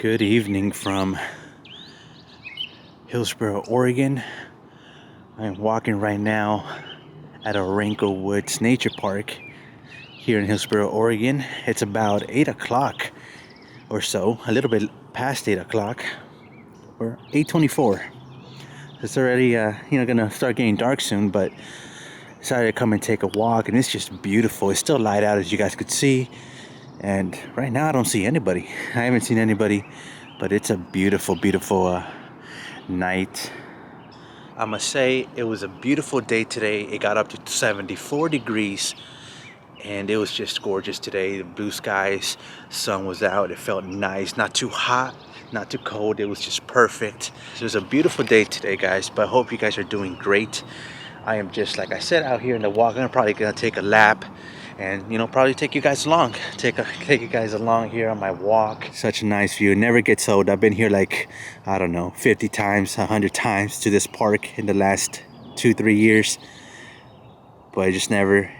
Good evening from Hillsboro, Oregon. I am walking right now at Orenco Woods Nature Park here in Hillsboro, Oregon. It's about 8 o'clock or so, a little bit past 8 o'clock, or 8:24. It's already, gonna start getting dark soon, but decided to come and take a walk, and it's just beautiful. It's still light out, as you guys could see, and right now I don't see anybody. I haven't seen anybody, but it's a beautiful, beautiful night. I must say it was a beautiful day today. It got up to 74 degrees, and it was just gorgeous today. The blue skies, sun was out. It felt nice, not too hot, not too cold. It was just perfect. So it was a beautiful day today, guys, but I hope you guys are doing great. I am just, like I said, out here in the walk. I'm probably gonna take a lap and probably take you guys along, take you guys along here on my walk. Such a nice view. It never gets old. I've been here like, I don't know, 50 times, 100 times to this park in the last 2-3 years, but it just never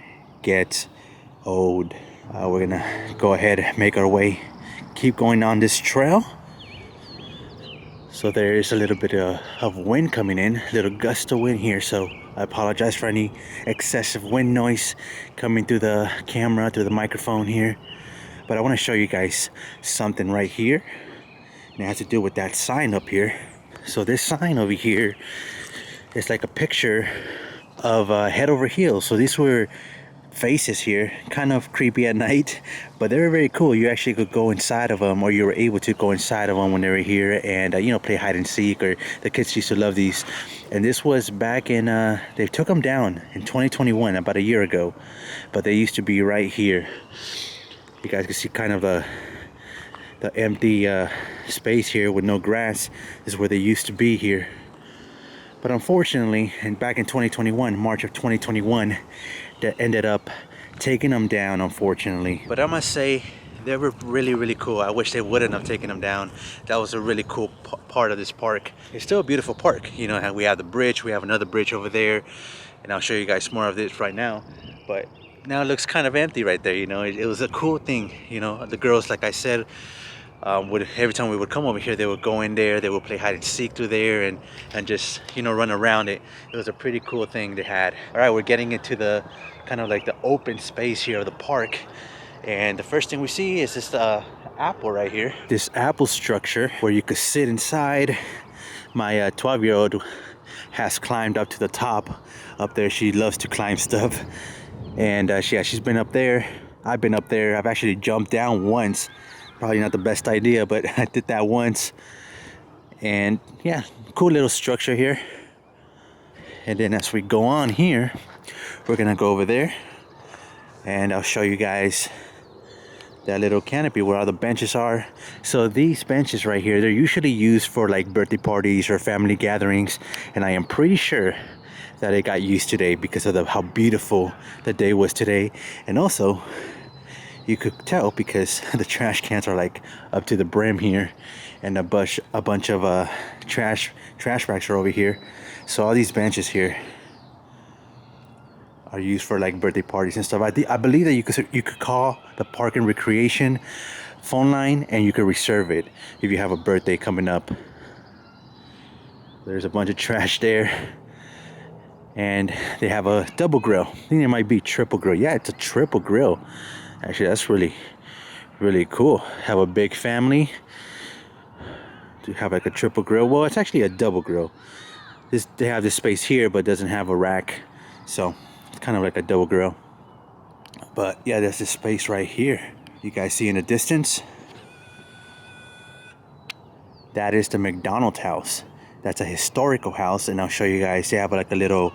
gets old. We're gonna go ahead and make our way, keep going on this trail. So there is a little bit of wind coming in, a little gust of wind here, so I apologize for any excessive wind noise coming through the camera, through the microphone here. But I want to show you guys something right here, and it has to do with that sign up here. So this sign over here is like a picture of head over heels. So these were faces here, kind of creepy at night, but they were very cool. You actually could go inside of them, or you were able to go inside of them when they were here and play hide and seek, or the kids used to love these. And this was back in they took them down in 2021, about a year ago, but they used to be right here. You guys can see kind of the empty space here with no grass is where they used to be here. But unfortunately, and back in 2021, March of 2021, that ended up taking them down, unfortunately. But I must say, they were really, really cool. I wish they wouldn't have taken them down. That was a really cool part of this park. It's still a beautiful park. We have the bridge, we have another bridge over there, and I'll show you guys more of this right now. But now it looks kind of empty right there. It was a cool thing. The girls, like I said, every time we would come over here, they would go in there, they would play hide and seek through there and just run around it. It was a pretty cool thing they had. All right, we're getting into the kind of like the open space here of the park, and the first thing we see is this apple right here, this apple structure where you could sit inside. My 12-year-old has climbed up to the top up there. She loves to climb stuff, and she's been up there. I've been up there. I've actually jumped down once. Probably not the best idea, but I did that once. And yeah, cool little structure here. And then as we go on here, we're gonna go over there and I'll show you guys that little canopy where all the benches are. So these benches right here, they're usually used for like birthday parties or family gatherings, and I am pretty sure that it got used today because of how beautiful the day was today. And also, you could tell because the trash cans are like up to the brim here, and a bunch of trash bags are over here. So all these benches here are used for like birthday parties and stuff. I believe that you could call the Park and Recreation phone line and you could reserve it if you have a birthday coming up. There's a bunch of trash there, and they have a double grill. I think it might be triple grill. Yeah, it's a triple grill. Actually, that's really, really cool. Have a big family to have like a triple grill. Well, it's actually a double grill. They have this space here, but doesn't have a rack, so it's kind of like a double grill. But yeah, there's this space right here. You guys see in the distance? That is the McDonald's House. That's a historical house, and I'll show you guys. They have like a little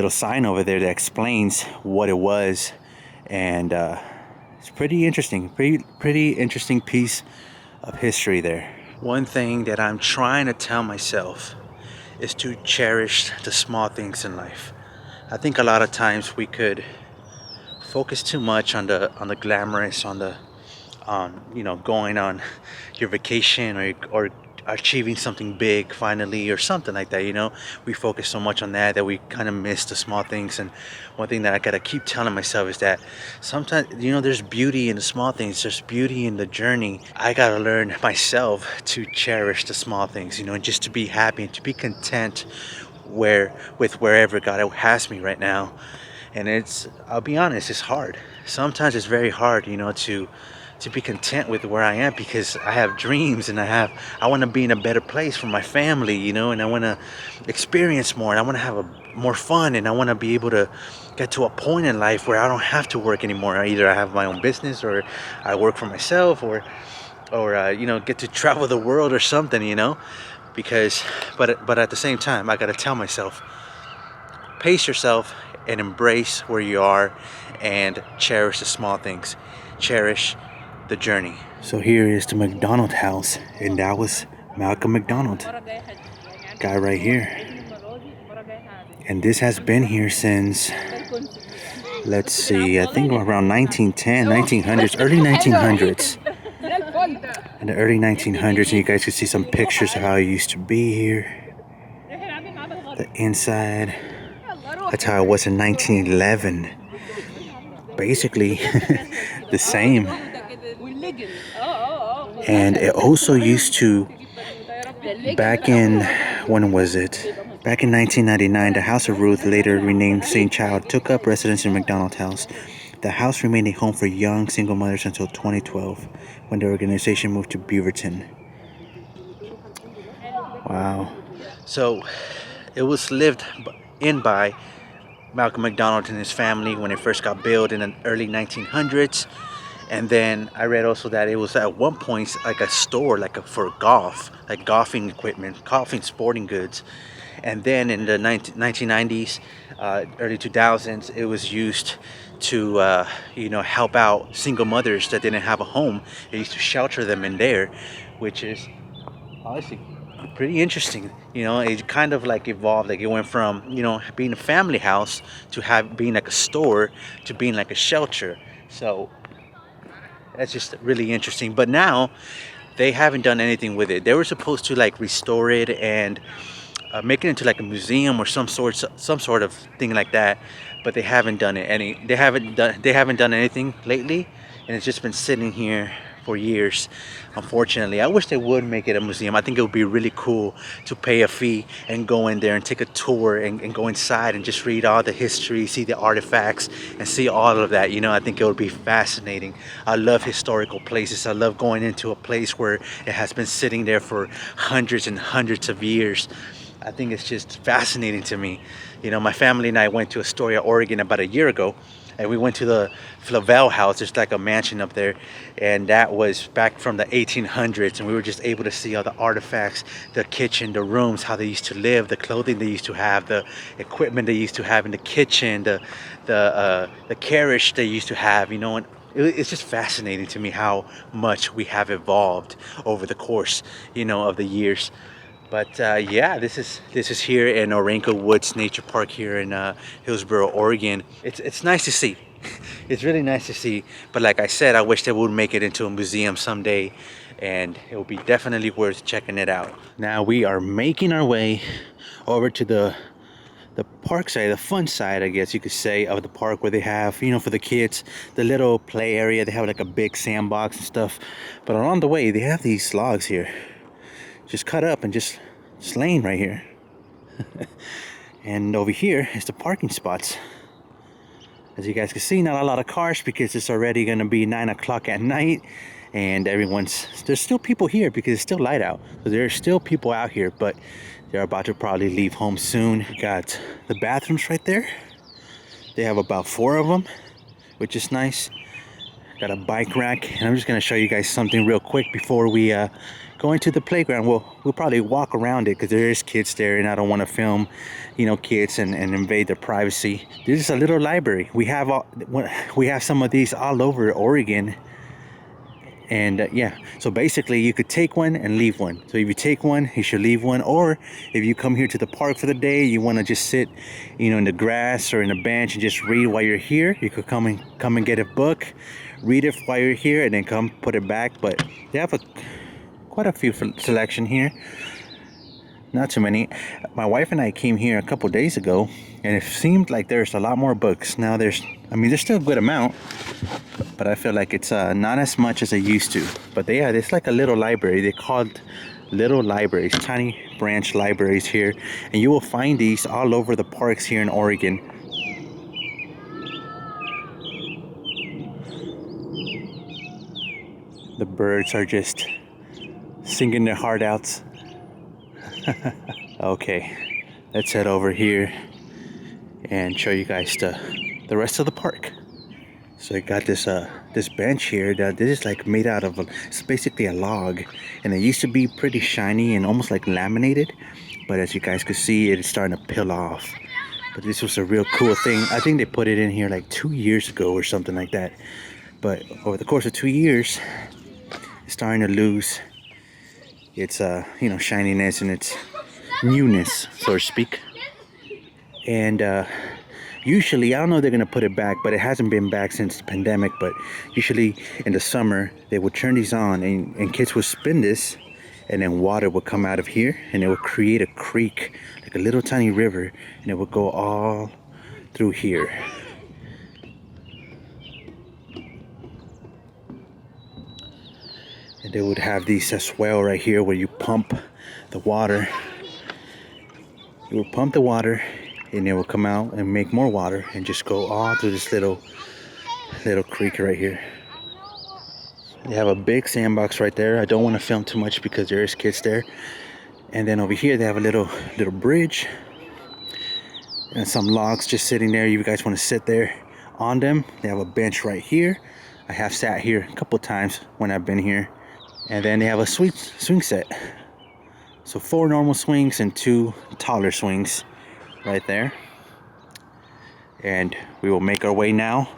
sign over there that explains what it was. And it's pretty interesting, pretty interesting piece of history there. One thing that I'm trying to tell myself is to cherish the small things in life. I think a lot of times we could focus too much on the glamorous, on going on your vacation or achieving something big finally or something like that, you know. We focus so much on that we kind of miss the small things. And one thing that I gotta keep telling myself is that sometimes, you know, there's beauty in the small things, there's beauty in the journey. I gotta learn myself to cherish the small things, you know, and just to be happy and to be content with wherever God has me right now. And I'll be honest, it's hard. Sometimes it's very hard, you know, to be content with where I am, because I have dreams and I want to be in a better place for my family, you know, and I want to experience more, and I want to have more fun, and I want to be able to get to a point in life where I don't have to work anymore. Either I have my own business, or I work for myself, or you know, get to travel the world or something, you know. But at the same time, I got to tell myself, pace yourself and embrace where you are and cherish the small things. Cherish the journey. So here is the McDonald's house, and that was Malcolm McDonald, guy right here. And this has been here since, let's see, I think around 1910, 1900s, early 1900s. In the early 1900s, and you guys can see some pictures of how it used to be here. The inside, that's how it was in 1911. Basically the same. And it also used to, back in, when was it? Back in 1999, the House of Ruth, later renamed St. Child, took up residence in McDonald's House. The house remained a home for young single mothers until 2012, when the organization moved to Beaverton. Wow. So it was lived in by Malcolm McDonald and his family when it first got built in the early 1900s. And then I read also that it was at one point like a store, for golf, like golfing equipment, golfing sporting goods. And then in the 1990s, early 2000s, it was used to, you know, help out single mothers that didn't have a home. They used to shelter them in there, which is honestly pretty interesting. You know, it kind of like evolved. Like it went from, you know, being a family house to being like a store to being like a shelter. So that's just really interesting. But now they haven't done anything with it. They were supposed to like restore it and make it into like a museum or some sort of thing like that. But they haven't done it. They haven't done anything lately, and it's just been sitting here for years. Unfortunately, I wish they would make it a museum. I think it would be really cool to pay a fee and go in there and take a tour and go inside and just read all the history, see the artifacts, and see all of that. You know, I think it would be fascinating. I love historical places. I love going into a place where it has been sitting there for hundreds and hundreds of years. I think it's just fascinating to me. You know, my family and I went to Astoria, Oregon about a year ago, and we went to the Flavel House. There's like a mansion up there, and that was back from the 1800s, and we were just able to see all the artifacts, the kitchen, the rooms, how they used to live, the clothing they used to have, the equipment they used to have in the kitchen, the carriage they used to have, you know. And it's just fascinating to me how much we have evolved over the course, you know, of the years. But yeah, this is here in Orenco Woods Nature Park here in Hillsboro, Oregon. It's nice to see. It's really nice to see. But like I said, I wish they would make it into a museum someday, and it will be definitely worth checking it out. Now we are making our way over to the park side, the fun side, I guess you could say, of the park, where they have, you know, for the kids, the little play area. They have like a big sandbox and stuff. But along the way, they have these logs here, just cut up and just laying right here. And over here is the parking spots. As you guys can see, not a lot of cars because it's already going to be 9 o'clock at night, and there's still people here because it's still light out. So there's still people out here, but they're about to probably leave home soon. We got the bathrooms right there. They have about 4 of them, which is nice. Got a bike rack, and I'm just going to show you guys something real quick before we go into the playground. We'll probably walk around it because there is kids there, and I don't want to film, you know, kids and invade their privacy. This is a little library. We have some of these all over Oregon. And yeah, so basically you could take one and leave one. So if you take one, you should leave one. Or if you come here to the park for the day, you want to just sit, you know, in the grass or in a bench and just read while you're here, you could come and get a book, read it while you're here, and then come put it back. But they have quite a few selection here. Not too many. My wife and I came here a couple days ago, and it seemed like there's a lot more books. Now there's still a good amount, but I feel like it's not as much as it used to. But it's like a little library. They called little libraries, tiny branch libraries here, and you will find these all over the parks here in Oregon. The birds are just singing their heart outs. Okay, let's head over here and show you guys the rest of the park. So I got this bench here that this is like made out of it's basically a log, and it used to be pretty shiny and almost like laminated, but as you guys could see, it's starting to peel off. But this was a real cool thing. I think they put it in here like 2 years ago or something like that, but over the course of 2 years it's starting to lose its shininess and its newness, so to speak. And usually, I don't know if they're gonna put it back, but it hasn't been back since the pandemic. But usually in the summer they would turn these on, and kids would spin this, and then water would come out of here, and it would create a creek, like a little tiny river, and it would go all through here. And they would have these as well right here where you pump the water. You would pump the water, and it will come out and make more water and just go all through this little creek right here. They have a big sandbox right there. I don't want to film too much because there is kids there. And then over here they have a little bridge and some logs just sitting there. You guys want to sit there on them. They have a bench right here. I have sat here a couple times when I've been here. And then they have a swing set. So 4 normal swings and 2 taller swings right there. And we will make our way now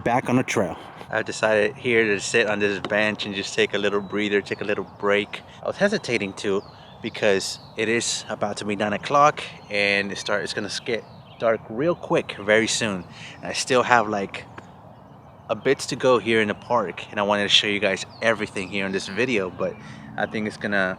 back on the trail. I've decided here to sit on this bench and just take a little breather, take a little break. I was hesitating to because it is about to be 9 o'clock and it's gonna get dark real quick very soon. And I still have like a bit to go here in the park, and I wanted to show you guys everything here in this video, but I think it's gonna,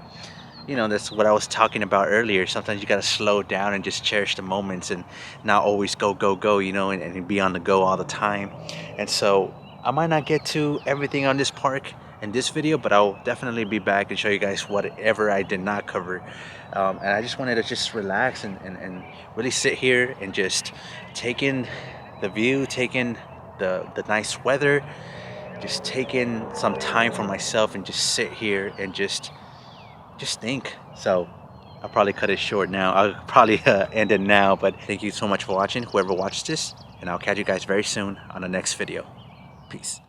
that's what I was talking about earlier. Sometimes you gotta slow down and just cherish the moments and not always go, and be on the go all the time. And so I might not get to everything on this park in this video, but I'll definitely be back and show you guys whatever I did not cover. And I just wanted to just relax and really sit here and just take in the view, take in the nice weather, just take in some time for myself and just sit here and just think. So I'll probably cut it short now. I'll probably end it now, but thank you so much for watching, whoever watched this, and I'll catch you guys very soon on the next video. Peace.